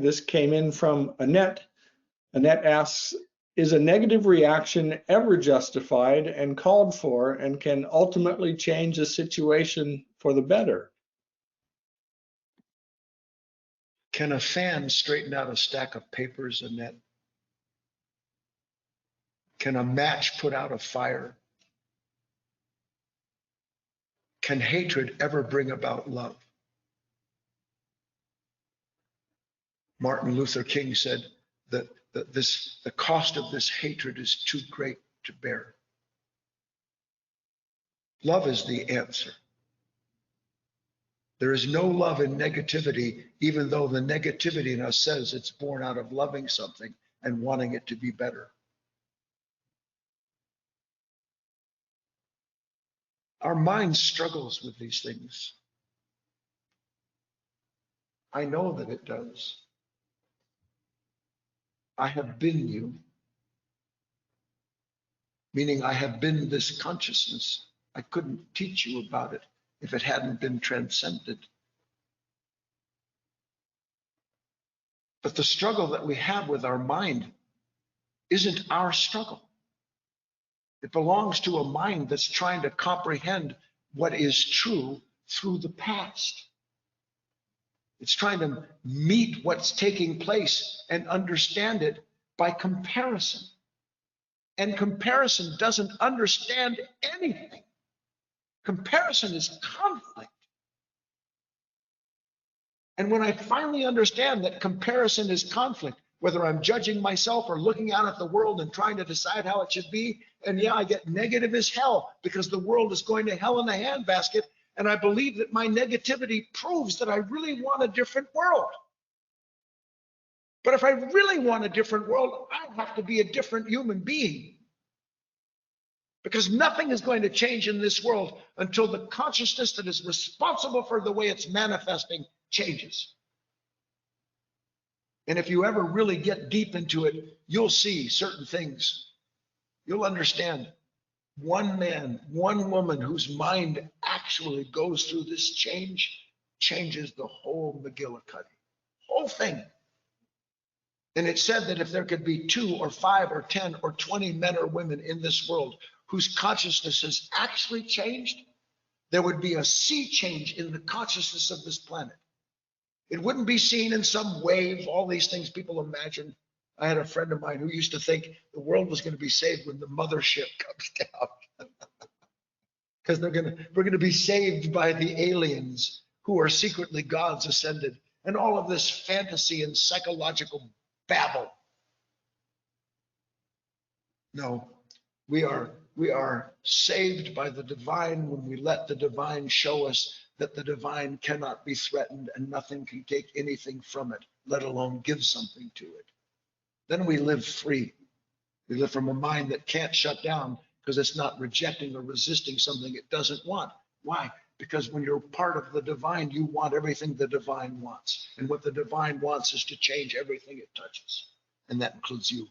This came in from Annette. Annette asks, is a negative reaction ever justified and called for and can ultimately change a situation for the better? Can a fan straighten out a stack of papers, Annette? Can a match put out a fire? Can hatred ever bring about love? Martin Luther King said that the cost of this hatred is too great to bear. Love is the answer. There is no love in negativity, even though the negativity in us says it's born out of loving something and wanting it to be better. Our mind struggles with these things. I know that it does. I have been you, meaning I have been this consciousness. I couldn't teach you about it if it hadn't been transcended. But the struggle that we have with our mind isn't our struggle. It belongs to a mind that's trying to comprehend what is true through the past. It's trying to meet what's taking place and understand it by comparison. And comparison doesn't understand anything. Comparison is conflict. And when I finally understand that comparison is conflict, whether I'm judging myself or looking out at the world and trying to decide how it should be, and yeah, I get negative as hell because the world is going to hell in a handbasket, and I believe that my negativity proves that I really want a different world. But if I really want a different world, I have to be a different human being. Because nothing is going to change in this world until the consciousness that is responsible for the way it's manifesting changes. And if you ever really get deep into it, you'll see certain things. You'll understand one man, one woman whose mind actually goes through this change, changes the whole McGillicuddy, whole thing. And it said that if there could be 2 or 5 or 10 or 20 men or women in this world whose consciousness has actually changed, there would be a sea change in the consciousness of this planet. It wouldn't be seen in some wave, all these things people imagine. I had a friend of mine who used to think the world was going to be saved when the mothership comes down. Because we're going to be saved by the aliens who are secretly gods ascended, and all of this fantasy and psychological babble. No, we are saved by the divine when we let the divine show us that the divine cannot be threatened and nothing can take anything from it, let alone give something to it. Then we live free. We live from a mind that can't shut down because it's not rejecting or resisting something it doesn't want. Why? Because when you're part of the divine, you want everything the divine wants. And what the divine wants is to change everything it touches. And that includes you.